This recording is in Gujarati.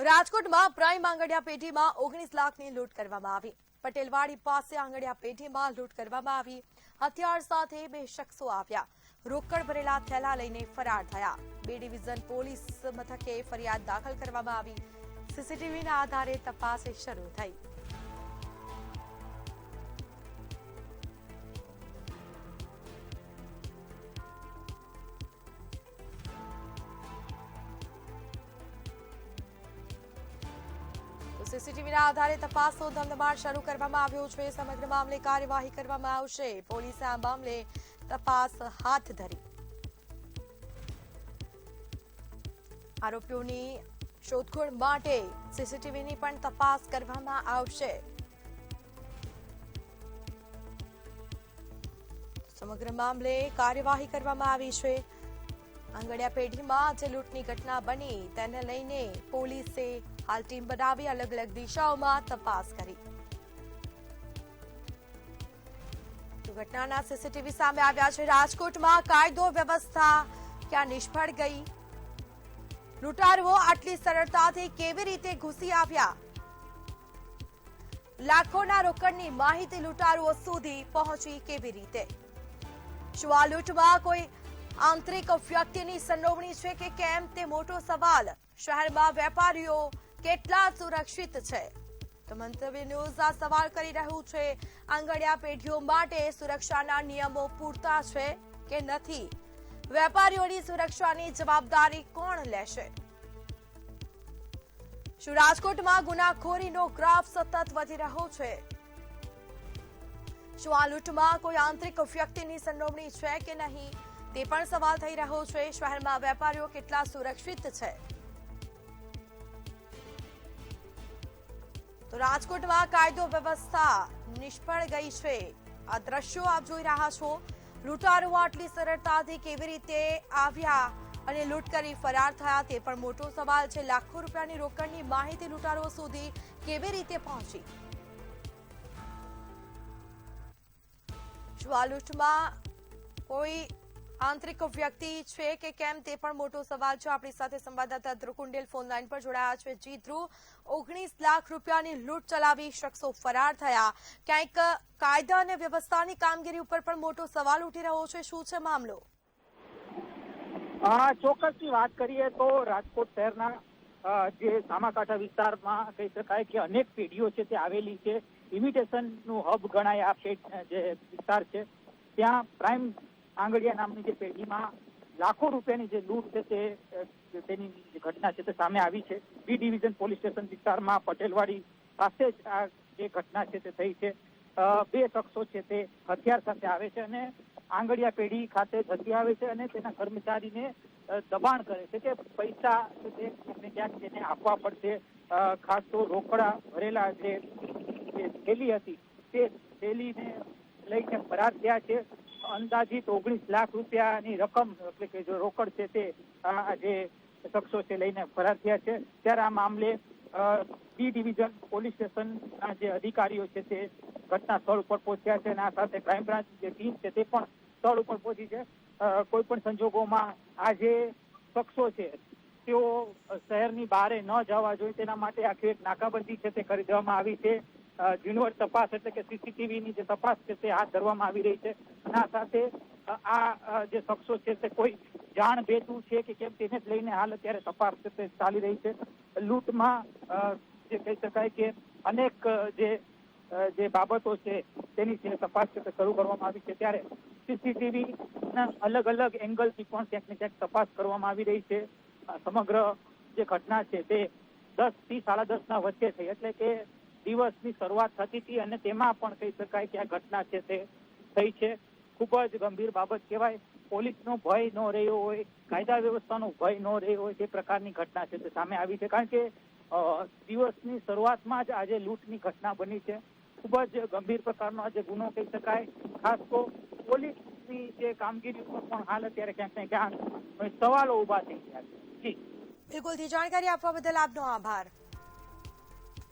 રાજકોટમાં પ્રાઇમ આંગડિયા પેઢીમાં 19 લાખની લૂંટ કરવામાં આવી। પટેલવાડી પાસે આંગડિયા પેઢીમાં લૂંટ કરવામાં આવી। હથિયાર સાથે બે શખ્સો આવ્યા, રોકડ ભરેલા થેલા લઈને ફરાર થયા। બી ડિવિઝન પોલીસ મથકે ફરિયાદ દાખલ કરવામાં આવી। સીસીટીવીના આધારે તપાસ શરૂ થઈ। સીસીટીવીના આધારે તપાસનો ધમધમાટ શરૂ કરવામાં આવ્યો છે। સમગ્ર મામલે કાર્યવાહી કરવામાં આવશે। પોલીસે આ મામલે તપાસ હાથ ધરી આરોપીઓની શોધખોળ માટે સીસીટીવીની પણ તપાસ કરવામાં આવશે। સમગ્ર મામલે કાર્યવાહી કરવામાં આવી છે। આંગડિયા પેઢીમાં જે લૂંટની ઘટના બની તેને લઈને પોલીસે હાલ ટીમ બનાવી અલગ અલગ દિશાઓમાં તપાસ કરી। ઘટનાના સીસીટીવી સામે આવ્યા છે। રાજકોટમાં કાયદો વ્યવસ્થા ક્યાં નિષ્ફળ ગઈ? લૂંટારુઓ આટલી સરળતાથી કેવી રીતે ઘૂસી આવ્યા? લાખોના રોકડની માહિતી લૂંટારુઓ સુધી પહોંચી કેવી રીતે? શું આ લૂંટમાં કોઈ આંતરિક વ્યક્તિની સંડોવણી છે કે કેમ તે મોટો સવાલ। શહેરમાં વેપારીઓ કેટલા સુરક્ષિત છે? તો મંતવ્ય ન્યૂઝ આ સવાલ કરી રહ્યું છે। આંગડિયા પેઢીઓ માટે સુરક્ષાના નિયમો પૂરતા છે કે નથી? વેપારીઓની સુરક્ષાની જવાબદારી કોણ લેશે? શું રાજકોટમાં ગુનાખોરીનો ગ્રાફ સતત વધી રહ્યો છે? શું આ લૂંટમાં કોઈ આંતરિક વ્યક્તિની સંડોવણી છે કે નહીં તે પણ સવાલ થઈ રહ્યો છે। શહેરમાં વેપારીઓ કેટલા સુરક્ષિત છે? તો રાજકોટમાં કાયદો વ્યવસ્થા નિષ્ફળ ગઈ છે। આ દ્રશ્યો આપ જોઈ રહ્યા છો। લૂંટારુઓ આટલી સરળતાથી કેવી રીતે આવ્યા અને લૂંટ કરી ફરાર થયા તે પણ મોટો સવાલ છે। લાખો રૂપિયાની રોકડની માહિતી લૂંટારુઓ સુધી કેવી રીતે પહોંચી? શું આ લૂંટમાં કોઈ આંતરિક વ્યક્તિ છે કે કેમ તે પણ મોટો સવાલ છે। આપણી સાથે સંવાદદાતા ધ્રુવ કુંડેલ ફોન લાઈન પર જોડાયા છે। જી ધ્રુવ, 19 લાખ રૂપિયાની લૂંટ ચલાવી શખ્સો ફરાર થયા, ક્યાંક કાયદા અને વ્યવસ્થાની કામગીરી ઉપર પણ મોટો સવાલ ઉઠી રહ્યો છે। શું છે મામલો? ચોક્કસની વાત કરીએ તો રાજકોટ શહેરના જે સામાકાંઠા વિસ્તારમાં કહી શકાય કે અનેક પેઢીઓ છે તે આવેલી છે। ઇમિટેશનનું હબ ગણાય આ જે વિસ્તાર છે, ત્યાં પ્રાઇમ આંગડિયા નામની જે પેઢીમાં લાખો રૂપિયાની જે લૂંટ છે તેની ઘટના છે તે સામે આવી છે। બી ડિવિઝન પોલીસ સ્ટેશન વિસ્તારમાં પટેલવાડી પાસે જ આ જે ઘટના છે તે થઈ છે। બે શખ્સો છે તે હથિયાર સાથે આવે છે અને આંગડિયા પેઢી ખાતે ધસી આવે છે અને તેના કર્મચારીને દબાણ કરે છે કે પૈસા છે ક્યાંક તેને આપવા પડશે। ખાસ તો રોકડા ભરેલા જે થેલી હતી તે થેલીને લઈને ફરાર થયા છે। અંદાજિત 19 લાખ રૂપિયાની રકમ એટલે કે જો રોકડ છે તે જે શખ્સો છે લઈને ફરાર થયા છે। ત્યારે આ મામલે બી ડિવિઝન પોલીસ સ્ટેશનના જે અધિકારીઓ છે તે ઘટના સ્થળ ઉપર પહોંચ્યા છે અને આ સાથે ક્રાઇમ બ્રાન્ચ જે ટીમ છે તે પણ સ્થળ ઉપર પહોંચી છે। કોઈ પણ સંજોગોમાં આ જે શખ્સો છે તેઓ શહેરની બહાર ન જવા જોઈએ તેના માટે આખી એક નાકાબંધી છે તે કરી દેવામાં આવી છે। ઝીણવટ તપાસ એટલે કે સીસીટીવીની જે તપાસ છે તે હાથ ધરવામાં આવી રહી છે અને આ સાથે આ જે શખ્સો છે તે કોઈ જાણ બેતું છે કે કેમ તેને જ લઈને હાલ અત્યારે તપાસ છે તે ચાલી રહી છે। લૂંટમાં જે કહી શકાય કે અનેક જે બાબતો છે તેની જે તપાસ છે તે શરૂ કરવામાં આવી છે। ત્યારે સીસીટીવી ના અલગ અલગ એંગલથી પણ ક્યાંક ને ક્યાંક તપાસ કરવામાં આવી રહી છે। સમગ્ર જે ઘટના છે તે 10 થી 10:30 ના વચ્ચે થઈ એટલે કે દિવસની શરૂઆત થતી હતી અને તેમાં પણ કહી શકાય કે આ ઘટના છે તે થઈ છે। ખૂબ જ ગંભીર બાબત કહેવાય। પોલીસનો ભય ન રહ્યો હોય, કાયદા વ્યવસ્થાનો ભય ન રહ્યો હોય તે પ્રકારની ઘટના છે તે સામે આવી છે। કારણ કે દિવસની શરૂઆતમાં જ આજે લૂંટની ઘટના બની છે। ખૂબ જ ગંભીર પ્રકારનો આજે ગુનો કહી શકાય। ખાસ તો પોલીસની જે કામગીરી ઉપર પણ હાલ અત્યારે ક્યાંક ને ક્યાંક સવાલો ઉભા થઈ ગયા છે। જી બિલકુલ, જાણકારી આપવા બદલ આપનો આભાર।